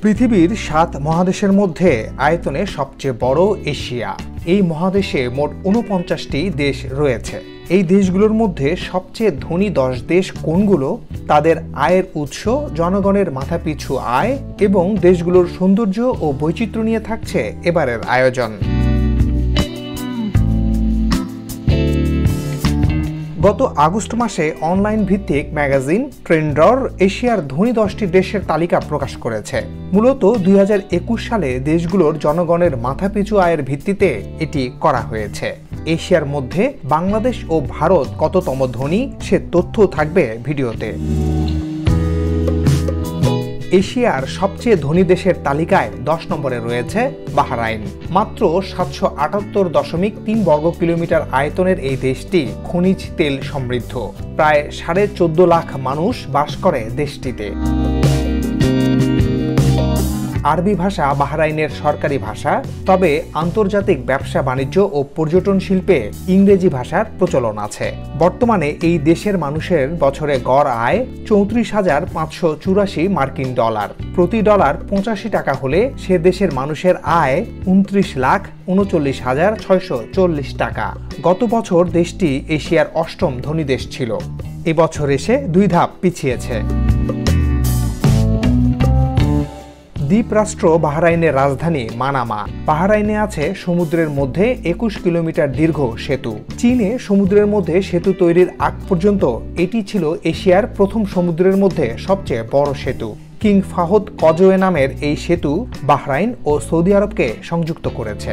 পৃথিবীর ৭ মহাদেশের মধ্যে আয়তনে সবচেয়ে বড় এশিয়া। এই মহাদেশে মোট ৪৯টি দেশ রয়েছে। এই দেশগুলোর মধ্যে সবচেয়ে ধনী ১০ দেশ কোনগুলো, তাদের আয়ের উৎস, জনগণের মাথাপিছু আয় এবং দেশগুলোর সৌন্দর্য ও বৈচিত্র্য নিয়ে থাকছে এবারের আয়োজন। গত আগস্ট মাসে অনলাইন ভিত্তিক ম্যাগাজিন ট্রেন্ডর এশিয়ার ধনী ১০টি দেশের তালিকা প্রকাশ করেছে। মূলত ২০২১ সালে দেশগুলোর জনগণের মাথাপিছু আয়ের ভিত্তিতে এটি করা হয়েছে। এশিয়ার মধ্যে বাংলাদেশ ও ভারত কততম ধনী সে তথ্য থাকবে ভিডিওতে। এশিয়ার সবচেয়ে ধনী দেশের তালিকায় ১০ নম্বরে রয়েছে বাহরাইন। মাত্র ৭৭৮.৩ বর্গ কিলোমিটার আয়তনের এই দেশটি খনিজ তেল সমৃদ্ধ। প্রায় ১৪.৫ লাখ মানুষ বাস করে দেশটিতে। আরবি ভাষা বাহরাইনের সরকারি ভাষা, তবে আন্তর্জাতিক ব্যবসা বাণিজ্য ও পর্যটন শিল্পে ইংরেজি ভাষার প্রচলন আছে। বর্তমানে এই দেশের মানুষের বছরে গড় আয় ৩৪,৫৮৪ মার্কিন ডলার। প্রতি ডলার ৮৫ টাকা হলে সে দেশের মানুষের আয় ২৯,৩৯,৬৪০ টাকা। গত বছর দেশটি এশিয়ার ৮ম ধনী দেশ ছিল। এবছর এসে ২ ধাপ পিছিয়েছে। দ্বীপরাষ্ট্র বাহরাইনের রাজধানী মানামা। বাহরাইনে আছে সমুদ্রের মধ্যে ২১ কিলোমিটার দীর্ঘ সেতু। চীনে সমুদ্রের মধ্যে সেতু তৈরির আগ পর্যন্ত এটি ছিল এশিয়ার প্রথম সমুদ্রের মধ্যে সবচেয়ে বড় সেতু। কিং ফাহাদ কজওয়ে নামের এই সেতু বাহরাইন ও সৌদি আরবকে সংযুক্ত করেছে।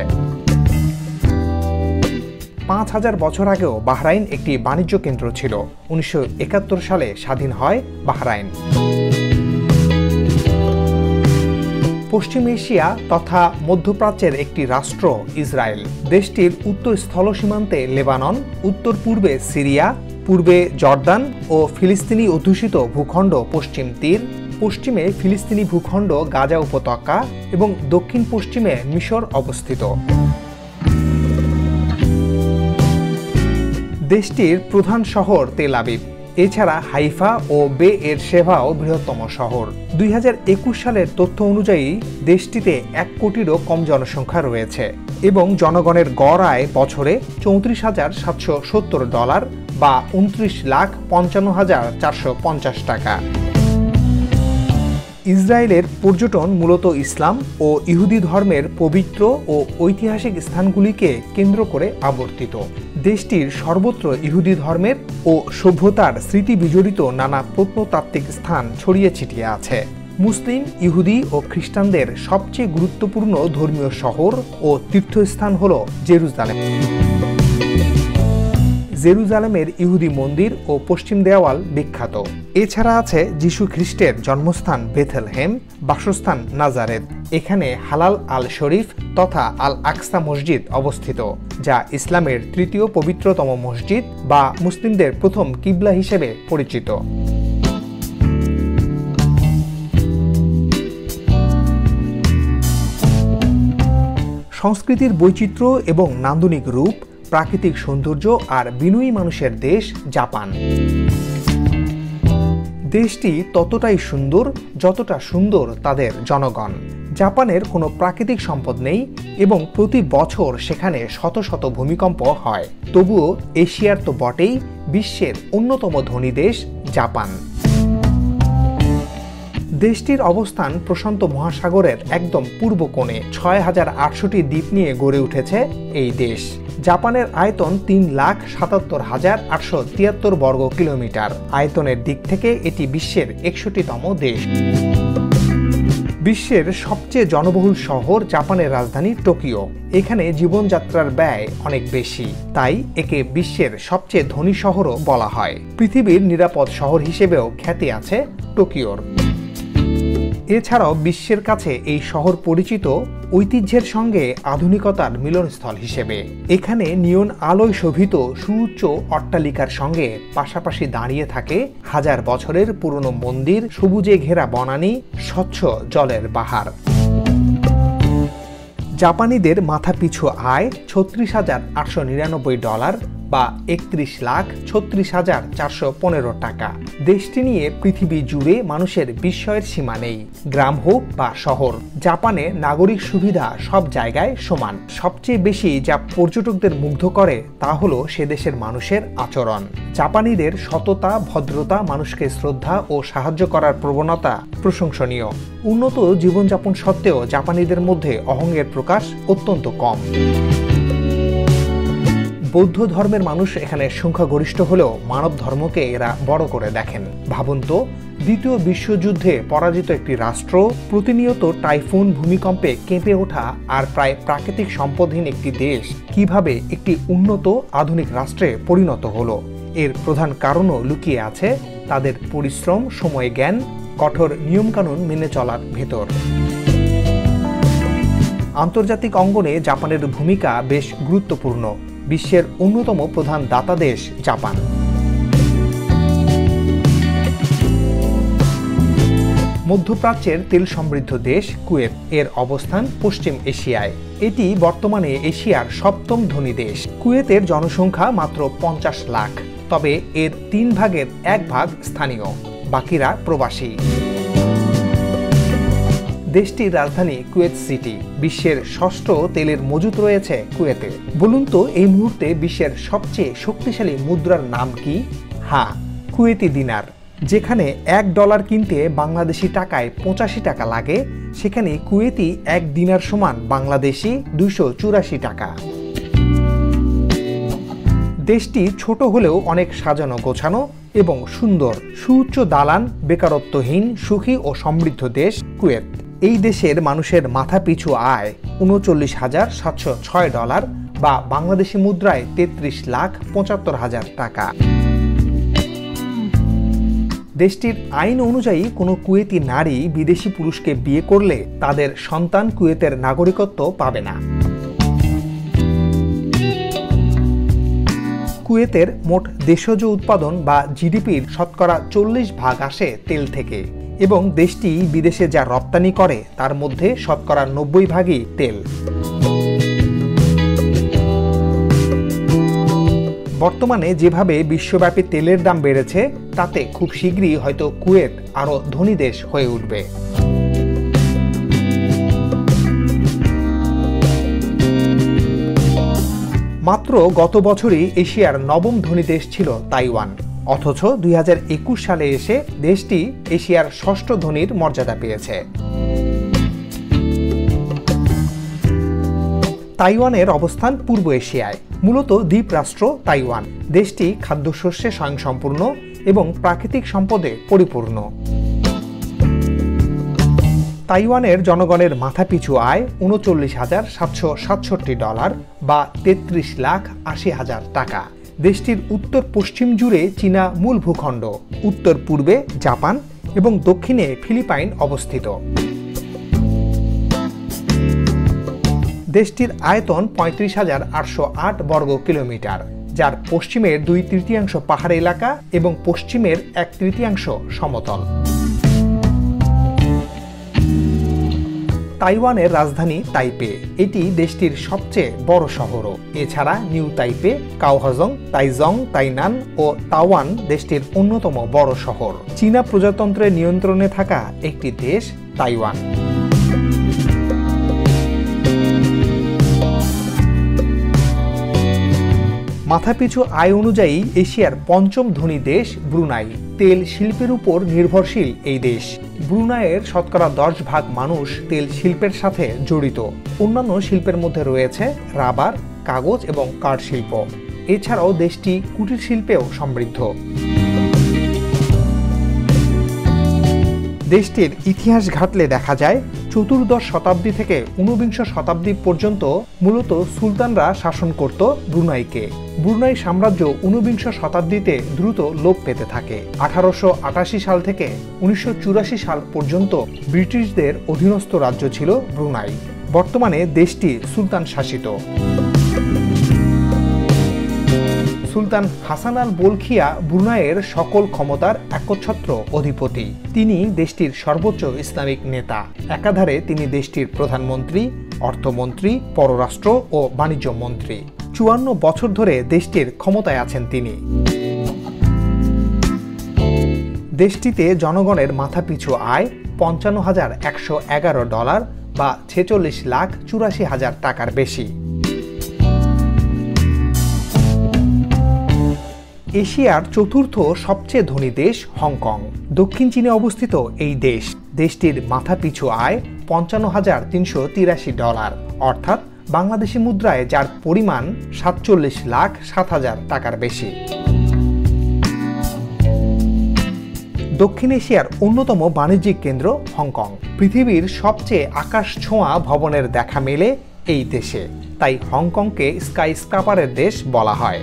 ৫,০০০ বছর আগেও বাহরাইন একটি বাণিজ্য কেন্দ্র ছিল। ১৯৭১ সালে স্বাধীন হয় বাহরাইন। পশ্চিম এশিয়া তথা মধ্যপ্রাচ্যের একটি রাষ্ট্র ইসরায়েল। দেশটির উত্তর স্থল সীমান্তে লেবানন, উত্তর পূর্বে সিরিয়া, পূর্বে জর্দান ও ফিলিস্তিনি অধ্যুষিত ভূখণ্ড পশ্চিম তীর, পশ্চিমে ফিলিস্তিনি ভূখণ্ড গাজা উপত্যকা এবং দক্ষিণ পশ্চিমে মিশর অবস্থিত। দেশটির প্রধান শহর তেল আবিব। এছাড়া হাইফা ও বে এর সেভাও বৃহত্তম শহর। ২০২১ সালের তথ্য অনুযায়ী দেশটিতে ১ কোটিরও কম জনসংখ্যা রয়েছে এবং জনগণের গড় আয় বছরে ৩৪,৭৭০ ডলার বা ২৯,৫৫,৪৫০ টাকা। ইসরায়েলের পর্যটন মূলত ইসলাম ও ইহুদি ধর্মের পবিত্র ও ঐতিহাসিক স্থানগুলিকে কেন্দ্র করে আবর্তিত। দেশটির সর্বত্র ইহুদি ধর্মের ও সভ্যতার স্মৃতি বিজড়িত নানা প্রত্নতাত্ত্বিক স্থান ছড়িয়ে ছিটিয়ে আছে। মুসলিম, ইহুদি ও খ্রিস্টানদের সবচেয়ে গুরুত্বপূর্ণ ধর্মীয় শহর ও তীর্থস্থান হল জেরুজালেম। জেরুজালেমের ইহুদি মন্দির ও পশ্চিম দেওয়াল বিখ্যাত। এছাড়া আছে যিশু খ্রিস্টের জন্মস্থান বেথেলহেম, বাসস্থান নাজারেত। এখানে হালাল আল শরীফ তথা আল আকসা মসজিদ অবস্থিত, যা ইসলামের ৩য় পবিত্রতম মসজিদ বা মুসলিমদের প্রথম কিবলা হিসেবে পরিচিত। সংস্কৃতির বৈচিত্র্য এবং নান্দনিক রূপ, প্রাকৃতিক সৌন্দর্য আর বিনয়ী মানুষের দেশ জাপান। দেশটি ততটাই সুন্দর যতটা সুন্দর তাদের জনগণ। জাপানের কোনো প্রাকৃতিক সম্পদ নেই এবং প্রতি বছর সেখানে শত শত ভূমিকম্প হয়। তবুও এশিয়ার তো বটেই, বিশ্বের অন্যতম ধনী দেশ জাপান। দেশটির অবস্থান প্রশান্ত মহাসাগরের একদম পূর্ব কোণে। ৬,৮০০টি দ্বীপ নিয়ে গড়ে উঠেছে এই দেশ। জাপানের আয়তন ৩,৭৭,৮৭৩ বর্গ কিলোমিটার। আয়তনের দিক থেকে এটি বিশ্বের ৬১তম দেশ। বিশ্বের সবচেয়ে জনবহুল শহর জাপানের রাজধানী টোকিও। এখানে জীবনযাত্রার ব্যয় অনেক বেশি, তাই একে বিশ্বের সবচেয়ে ধনী শহরও বলা হয়। পৃথিবীর নিরাপদ শহর হিসেবেও খ্যাতি আছে টোকিওর। এছাড়াও বিশ্বের কাছে এই শহর পরিচিত ঐতিহ্যের সঙ্গে আধুনিকতার মিলনস্থল হিসেবে। এখানে নিয়ন আলোয় শোভিত সুউচ্চ অট্টালিকার সঙ্গে পাশাপাশি দাঁড়িয়ে থাকে হাজার বছরের পুরনো মন্দির, সবুজে ঘেরা বনানী, স্বচ্ছ জলের বাহার। জাপানিদের মাথাপিছু আয় ৩৬,৮৯৯ ডলার বা 31,36,415 টাকা। দেশটি নিয়ে পৃথিবী জুড়ে মানুষের বিস্ময়ের সীমা নেই। গ্রাম হোক বা শহর, জাপানে নাগরিক সুবিধা সব জায়গায় সমান। সবচেয়ে বেশি যা পর্যটকদের মুগ্ধ করে তা হলো সে দেশের মানুষের আচরণ। জাপানিদের সততা, ভদ্রতা, মানুষকে শ্রদ্ধা ও সাহায্য করার প্রবণতা প্রশংসনীয়। উন্নত জীবনযাপন সত্ত্বেও জাপানিদের মধ্যে অহংয়ের প্রকাশ অত্যন্ত কম। বৌদ্ধ ধর্মের মানুষ এখানে সংখ্যাগরিষ্ঠ হলেও মানব ধর্মকে এরা বড় করে দেখেন। ভাবুন তো, দ্বিতীয় বিশ্বযুদ্ধে পরাজিত একটি রাষ্ট্র, প্রতিনিয়ত টাইফুন, ভূমিকম্পে কেঁপে ওঠা আর প্রায় প্রাকৃতিক সম্পদহীন একটি দেশ কিভাবে একটি উন্নত আধুনিক রাষ্ট্রে পরিণত হলো। এর প্রধান কারণও লুকিয়ে আছে তাদের পরিশ্রম, সময় জ্ঞান, কঠোর নিয়মকানুন মেনে চলার ভেতর। আন্তর্জাতিক অঙ্গনে জাপানের ভূমিকা বেশ গুরুত্বপূর্ণ। বিশ্বের অন্যতম প্রধান দাতা দেশ জাপান। মধ্যপ্রাচ্যের তেল সমৃদ্ধ দেশ কুয়েত। এর অবস্থান পশ্চিম এশিয়ায়। এটি বর্তমানে এশিয়ার 7ম ধনী দেশ। কুয়েতের জনসংখ্যা মাত্র 50 লাখ, তবে এর 3 ভাগের 1 ভাগ স্থানীয়, বাকিরা প্রবাসী। দেশটির রাজধানী কুয়েত সিটি। বিশ্বের 6ষ্ঠ তেলের মজুত রয়েছে কুয়েতে। বলুন তো, এই মুহূর্তে বিশ্বের সবচেয়ে শক্তিশালী মুদ্রার নাম কি? হ্যাঁ, কুয়েতি দিনার। যেখানে $1 কিনতে বাংলাদেশি টাকায় 85 টাকা লাগে, সেখানে কুয়েতি 1 দিনার সমান বাংলাদেশি 284 টাকা। দেশটি ছোট হলেও অনেক সাজানো গোছানো এবং সুন্দর। সুউচ্চ দালান, বেকারত্বহীন, সুখী ও সমৃদ্ধ দেশ কুয়েত। এই দেশের মানুষের মাথাপিছু আয় $39,706 বা বাংলাদেশি মুদ্রায় 33,75,000 টাকা। দেশটির আইন অনুযায়ী কোনো কুয়েতি নারী বিদেশি পুরুষকে বিয়ে করলে তাদের সন্তান কুয়েতের নাগরিকত্ব পাবে না। কুয়েতের মোট দেশজ উৎপাদন বা জিডিপির শতকরা 40% আসে তেল থেকে এবং দেশটি বিদেশে যা রপ্তানি করে তার মধ্যে শতকরা 90% তেল। বর্তমানে যেভাবে বিশ্বব্যাপী তেলের দাম বেড়েছে তাতে খুব শীঘ্রই হয়তো কুয়েত আরও ধনী দেশ হয়ে উঠবে। মাত্র গত বছরই এশিয়ার 9ম ধনী দেশ ছিল তাইওয়ান, অথচ 2021 সালে এসে দেশটি এশিয়ার 6ষ্ঠ ধনীর মর্যাদা পেয়েছে। তাইওয়ানের অবস্থান পূর্ব এশিয়ায়, মূলত দ্বীপরাষ্ট্র তাইওয়ান। দেশটি খাদ্যশস্যে স্বয়ংসম্পূর্ণ এবং প্রাকৃতিক সম্পদে পরিপূর্ণ। তাইওয়ানের জনগণের মাথাপিছু আয় $39,767 বা 33,80,000 টাকা। দেশটির উত্তর পশ্চিম জুড়ে চীনা মূল ভূখণ্ড, উত্তর পূর্বে জাপান এবং দক্ষিণে ফিলিপাইন অবস্থিত। দেশটির আয়তন 35,808 বর্গ কিলোমিটার, যার পশ্চিমের 2/3 পাহাড় এলাকা এবং পশ্চিমের 1/3 সমতল। তাইওয়ানের রাজধানী তাইপে। এটি দেশটির সবচেয়ে বড় শহরও। এছাড়া নিউ তাইপে, কাওহজং, তাইজং, তাইনান ও তাওয়ান দেশটির অন্যতম বড় শহর। চীনা প্রজাতন্ত্রের নিয়ন্ত্রণে থাকা একটি দেশ তাইওয়ান। মাথাপিছু আয় অনুযায়ী এশিয়ার 5ম ধনী দেশ ব্রুনাই। তেল শিল্পের উপর নির্ভরশীল এই দেশ। ব্রুনাইয়ের শতকরা 10% মানুষ তেল শিল্পের সাথে জড়িত। অন্যান্য শিল্পের মধ্যে রয়েছে রাবার, কাগজ এবং কাঠ শিল্প। এছাড়াও দেশটি কুটির শিল্পেও সমৃদ্ধ। দেশটির ইতিহাস ঘাটলে দেখা যায় 14শ শতাব্দী থেকে 19বিংশ শতাব্দী পর্যন্ত মূলত সুলতানরা শাসন করত ব্রুনাইকে। ব্রুনাই সাম্রাজ্য 19বিংশ শতাব্দীতে দ্রুত লোপ পেতে থাকে। 1888 সাল থেকে 1984 সাল পর্যন্ত ব্রিটিশদের অধীনস্থ রাজ্য ছিল ব্রুনাই। বর্তমানে দেশটি সুলতান শাসিত। সুলতান হাসান আল বলখিয়া ব্রুনাইয়ের সকল ক্ষমতার একচ্ছত্র অধিপতি। তিনি দেশটির সর্বোচ্চ ইসলামিক নেতা। একাধারে তিনি দেশটির প্রধানমন্ত্রী, অর্থমন্ত্রী, পররাষ্ট্র ও বাণিজ্য মন্ত্রী। 54 বছর ধরে দেশটির ক্ষমতায় আছেন তিনি। দেশটিতে জনগণের মাথাপিছু আয় $55,111 বা 46,84,000 টাকার বেশি। এশিয়ার চতুর্থ সবচেয়ে ধনী দেশ হংকং। দক্ষিণ চীনে অবস্থিত এই দেশটির মাথাপিছু আয় $55,383, অর্থাৎ বাংলাদেশি মুদ্রায় যার পরিমাণ 47,07,000 টাকার বেশি। দক্ষিণ এশিয়ার অন্যতম বাণিজ্যিক কেন্দ্র হংকং। পৃথিবীর সবচেয়ে আকাশ ছোঁয়া ভবনের দেখা মেলে এই দেশে, তাই হংকংকে স্কাই স্ক্রাপারের দেশ বলা হয়।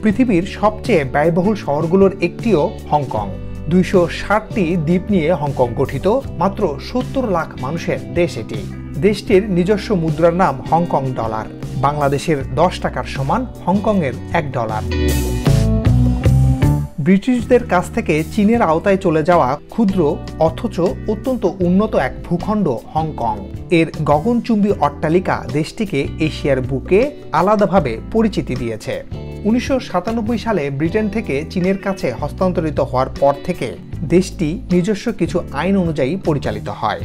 পৃথিবীর সবচেয়ে ব্যয়বহুল শহরগুলোর একটিও হংকং। 260টি দ্বীপ নিয়ে হংকং গঠিত, মাত্র 70 লাখ মানুষের দেশ এটি। দেশটির নিজস্ব মুদ্রার নাম হংকং ডলার। বাংলাদেশের 10 টাকার সমান হংকংয়ের $1। ব্রিটিশদের কাছ থেকে চীনের আওতায় চলে যাওয়া ক্ষুদ্র অথচ অত্যন্ত উন্নত এক ভূখণ্ড হংকং। এর গগনচুম্বী অট্টালিকা দেশটিকে এশিয়ার বুকে আলাদাভাবে পরিচিতি দিয়েছে। 1997 সালে ব্রিটেন থেকে চীনের কাছে হস্তান্তরিত হওয়ার পর থেকে দেশটি নিজস্ব কিছু আইন অনুযায়ী পরিচালিত হয়।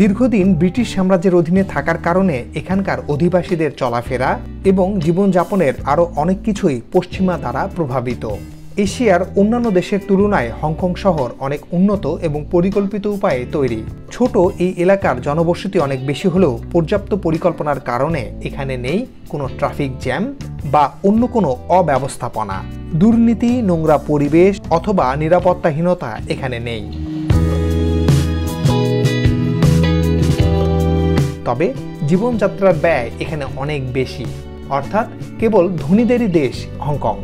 দীর্ঘদিন ব্রিটিশ সাম্রাজ্যের অধীনে থাকার কারণে এখানকার অধিবাসীদের চলাফেরা এবং জীবনযাপনের আরও অনেক কিছুই পশ্চিমা দ্বারা প্রভাবিত। এশিয়ার অন্যান্য দেশের তুলনায় হংকং শহর অনেক উন্নত এবং পরিকল্পিত উপায়ে তৈরি। ছোট এই এলাকার জনবসতি অনেক বেশি হলেও পর্যাপ্ত পরিকল্পনার কারণে এখানে নেই কোনো ট্রাফিক জ্যাম বা অন্য কোনো অব্যবস্থাপনা। দুর্নীতি, নোংরা পরিবেশ অথবা নিরাপত্তাহীনতা এখানে নেই। তবে জীবনযাত্রার ব্যয় এখানে অনেক বেশি, অর্থাৎ কেবল ধনীদেরই দেশ হংকং।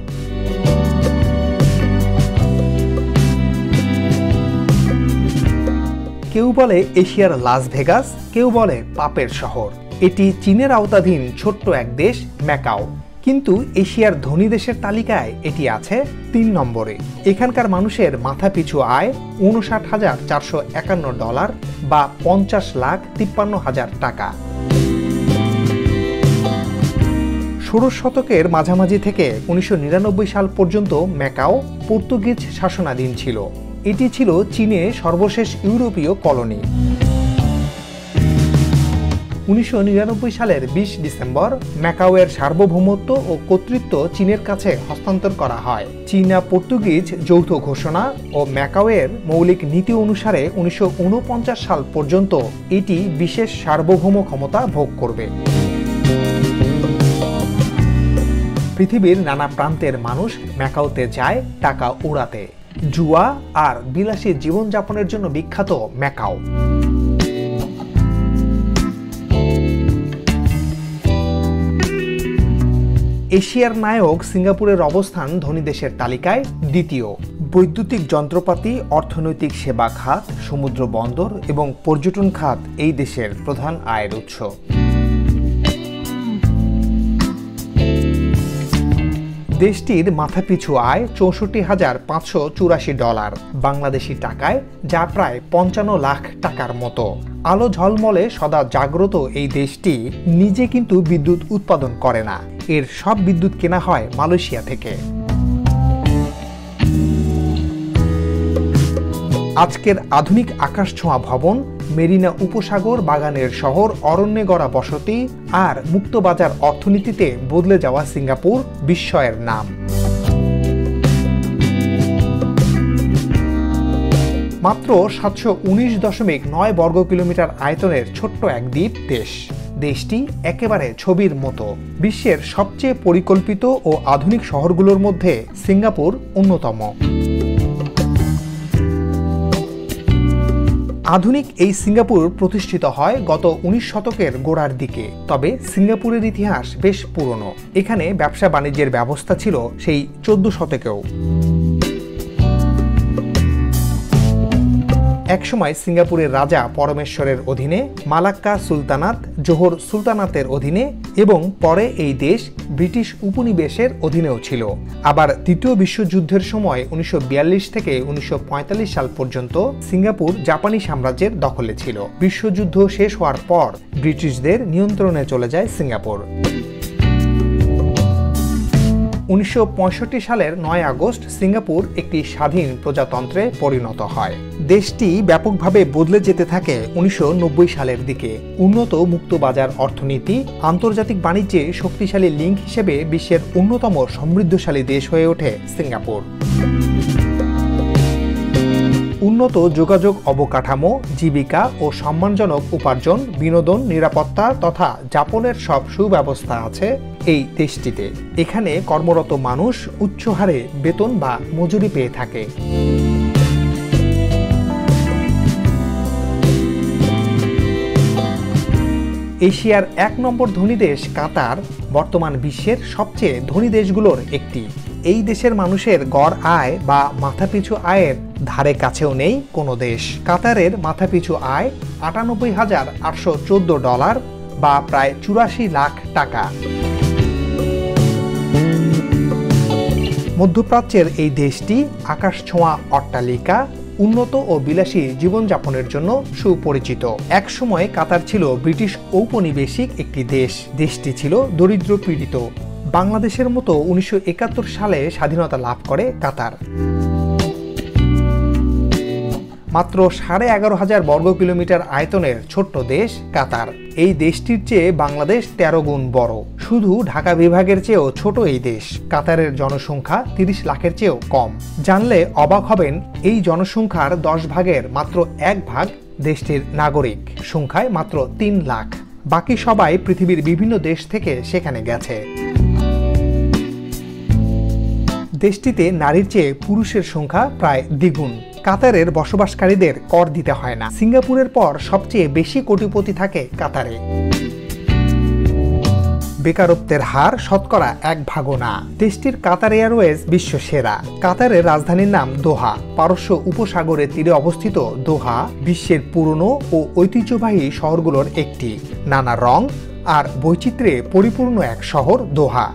কেউ বলে এশিয়ার লাস ভেগাস, কেউ বলে পাপের শহর। এটি চীনের আওতাধীন ছোট্ট এক দেশ ম্যাকাও, কিন্তু এশিয়ার ধনী দেশের তালিকায় এটি আছে 3 নম্বরে। এখানকার মানুষের মাথাপিছু আয় $59,451 বা 50,53,000 টাকা। 16 শতকের মাঝামাঝি থেকে 1999 সাল পর্যন্ত ম্যাকাও পর্তুগিজ শাসনাধীন ছিল। এটি ছিল চীনে সর্বশেষ ইউরোপীয় কলোনি। 1999 সালের 20 ডিসেম্বর ম্যাকাওয়ের সার্বভৌমত্ব ও কর্তৃত্ব চীনের কাছে হস্তান্তর করা হয়। চীনা পর্তুগিজ যৌথ ঘোষণা ও ম্যাকাওয়ের মৌলিক নীতি অনুসারে 1949 সাল পর্যন্ত এটি বিশেষ সার্বভৌম ক্ষমতা ভোগ করবে। পৃথিবীর নানা প্রান্তের মানুষ ম্যাকাওতে যায় টাকা উড়াতে। জুয়া আর বিলাসী জীবনযাপনের জন্য বিখ্যাত ম্যাকাও। এশিয়ার নায়ক সিঙ্গাপুরের অবস্থান ধনী দেশের তালিকায় দ্বিতীয়। বৈদ্যুতিক যন্ত্রপাতি, অর্থনৈতিক সেবা খাত, সমুদ্র বন্দর এবং পর্যটন খাত এই দেশের প্রধান আয়ের উৎস। দেশটির মাথাপিছু আয় $64,584, বাংলাদেশি টাকায় যা প্রায় 55 লাখ টাকার মতো। আলো ঝলমলে সদা জাগ্রত এই দেশটি নিজে কিন্তু বিদ্যুৎ উৎপাদন করে না, এর সব বিদ্যুৎ কেনা হয় মালয়েশিয়া থেকে। আজকের আধুনিক আকাশছোঁয়া ভবন, মেরিনা উপসাগর, বাগানের শহর, অরণ্যে গড়া বসতি আর মুক্তবাজার অর্থনীতিতে বদলে যাওয়া সিঙ্গাপুর বিস্ময়ের নাম। মাত্র 719.9 বর্গ কিলোমিটার আয়তনের ছোট্ট এক দ্বীপ দেশ। দেশটি একেবারে ছবির মতো। বিশ্বের সবচেয়ে পরিকল্পিত ও আধুনিক শহরগুলোর মধ্যে সিঙ্গাপুর অন্যতম। আধুনিক এই সিঙ্গাপুর প্রতিষ্ঠিত হয় গত 19 শতকের গোড়ার দিকে। তবে সিঙ্গাপুরের ইতিহাস বেশ পুরনো। এখানে ব্যবসা বাণিজ্যের ব্যবস্থা ছিল সেই 14 শতকেও। একসময় সিঙ্গাপুরের রাজা পরমেশ্বরের অধীনে, মালাক্কা সুলতানাত জোহর সুলতানাতের অধীনে এবং পরে এই দেশ ব্রিটিশ উপনিবেশের অধীনেও ছিল। আবার দ্বিতীয় বিশ্বযুদ্ধের সময় 1942 থেকে 1945 সাল পর্যন্ত সিঙ্গাপুর জাপানি সাম্রাজ্যের দখলে ছিল। বিশ্বযুদ্ধ শেষ হওয়ার পর ব্রিটিশদের নিয়ন্ত্রণে চলে যায় সিঙ্গাপুর। 1965 সালের 9 আগস্ট সিঙ্গাপুর একটি স্বাধীন প্রজাতন্ত্রে পরিণত হয়। দেশটি ব্যাপকভাবে বদলে যেতে থাকে 1990 সালের দিকে। উন্নত মুক্ত বাজার অর্থনীতি, আন্তর্জাতিক বাণিজ্যে শক্তিশালী লিঙ্ক হিসেবে বিশ্বের অন্যতম সমৃদ্ধশালী দেশ হয়ে ওঠে সিঙ্গাপুর। উন্নত যোগাযোগ অবকাঠামো, জীবিকা ও সম্মানজনক উপার্জন, বিনোদন, নিরাপত্তা তথা যাপনের সব সুব্যবস্থা আছে এই দেশটিতে। এখানে কর্মরত মানুষ উচ্চ হারে বেতন বা মজুরি পেয়ে থাকে। এশিয়ার 1 নম্বর ধনী দেশ কাতার বর্তমান বিশ্বের সবচেয়ে ধনী দেশগুলোর একটি। এই দেশের মানুষের গড় আয় বা মাথাপিছু আয়ের ধারে কাছেও নেই কোনো দেশ। কাতারের মাথাপিছু আয় $98,814 বা প্রায় 84 লাখ টাকা। মধ্যপ্রাচ্যের এই দেশটি আকাশছোঁয়া অট্টালিকা, উন্নত ও বিলাসী জীবনযাপনের জন্য সুপরিচিত। একসময় কাতার ছিল ব্রিটিশ ঔপনিবেশিক একটি দেশ। দেশটি ছিল দরিদ্র পীড়িত। বাংলাদেশের মতো 1971 সালে স্বাধীনতা লাভ করে কাতার। মাত্র 11,500 বর্গ কিলোমিটার আয়তনের ছোট্ট দেশ কাতার। এই দেশটির চেয়ে বাংলাদেশ 13 গুণ বড়। শুধু ঢাকা বিভাগের চেয়েও ছোট এই দেশ। কাতারের জনসংখ্যা 30 লাখের চেয়েও কম। জানলে অবাক হবেন, এই জনসংখ্যার 10 ভাগের মাত্র 1 ভাগ দেশটির নাগরিক। সংখ্যায় মাত্র 3 লাখ। বাকি সবাই পৃথিবীর বিভিন্ন দেশ থেকে সেখানে গেছে। দেশটিতে নারীর চেয়ে পুরুষের সংখ্যা প্রায় দ্বিগুণ। কাতারের বসবাসকারীদের কর দিতে হয় না। সিঙ্গাপুরের পর সবচেয়ে বেশি কোটিপতি থাকে কাতারে। বেকারত্বের হার শতকরা 1 না। দেশটির কাতার এয়ারওয়েজ বিশ্ব সেরা। কাতারের রাজধানীর নাম দোহা। পারস্য উপসাগরের তীরে অবস্থিত দোহা বিশ্বের পুরনো ও ঐতিহ্যবাহী শহরগুলোর একটি। নানা রং আর বৈচিত্র্যে পরিপূর্ণ এক শহর দোহা।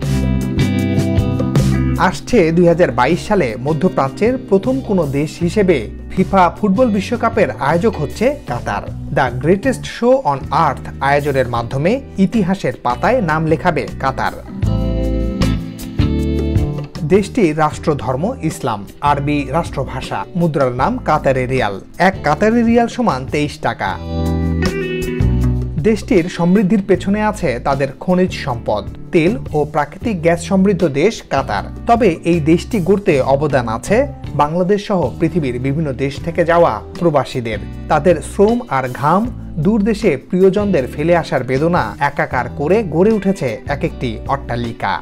আসছে 2022 সালে মধ্যপ্রাচ্যের প্রথম কোনো দেশ হিসেবে ফিফা ফুটবল বিশ্বকাপের আয়োজক হচ্ছে Qatar. The greatest show on earth আয়োজনের মাধ্যমে ইতিহাসের পাতায় নাম লেখাবে কাতার। দেশটির রাষ্ট্রধর্ম ইসলাম, আরবি রাষ্ট্রভাষা। মুদ্রার নাম কাতারি রিয়াল। 1 কাতারি রিয়াল সমান 23 টাকা। দেশটির সমৃদ্ধির পেছনে আছে তাদের খনিজ সম্পদ। তেল ও প্রাকৃতিক গ্যাস সমৃদ্ধ দেশ কাতার। তবে এই দেশটি গড়তে অবদান আছে বাংলাদেশ সহ পৃথিবীর বিভিন্ন দেশ থেকে যাওয়া প্রবাসীদের। তাদের শ্রম আর ঘাম দূর দেশে প্রিয়জনদের ফেলে আসার বেদনা একাকার করে গড়ে উঠেছে এক একটি অট্টালিকা।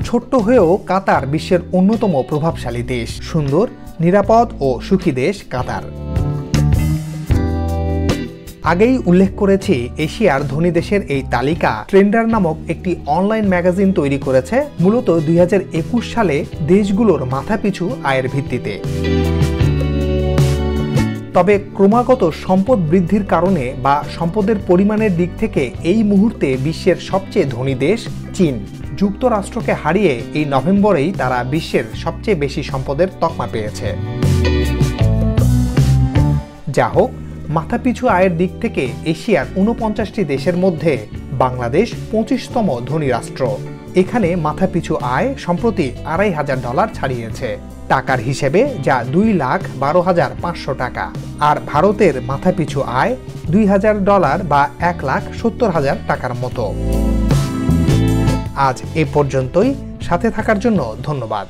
ছোট্ট হয়েও কাতার বিশ্বের অন্যতম প্রভাবশালী দেশ। সুন্দর, নিরাপদ ও সুখী দেশ কাতার। আগেই উল্লেখ করেছি, এশিয়ার ধনী দেশের এই তালিকা ট্রেন্ডার নামক একটি অনলাইন ম্যাগাজিন তৈরি করেছে মূলত 2021 সালে দেশগুলোর মাথাপিছু আয়ের ভিত্তিতে। তবে ক্রমাগত সম্পদ বৃদ্ধির কারণে বা সম্পদের পরিমাণের দিক থেকে এই মুহূর্তে বিশ্বের সবচেয়ে ধনী দেশ চীন। যুক্তরাষ্ট্রকে হারিয়ে এই নভেম্বরেই তারা বিশ্বের সবচেয়ে বেশি সম্পদের তকমা পেয়েছে। যা হোক, মাথাপিছু আয়ের দিক থেকে এশিয়ার 49টি দেশের মধ্যে বাংলাদেশ 25তম ধনী রাষ্ট্র। এখানে মাথাপিছু আয় সম্প্রতি $2,500 ছাড়িয়েছে। টাকার হিসেবে যা $2,12,500 টাকা। আর ভারতের মাথাপিছু আয় $2,000 বা $1,70,000 টাকার মতো। আজ এ পর্যন্তই। সাথে থাকার জন্য ধন্যবাদ।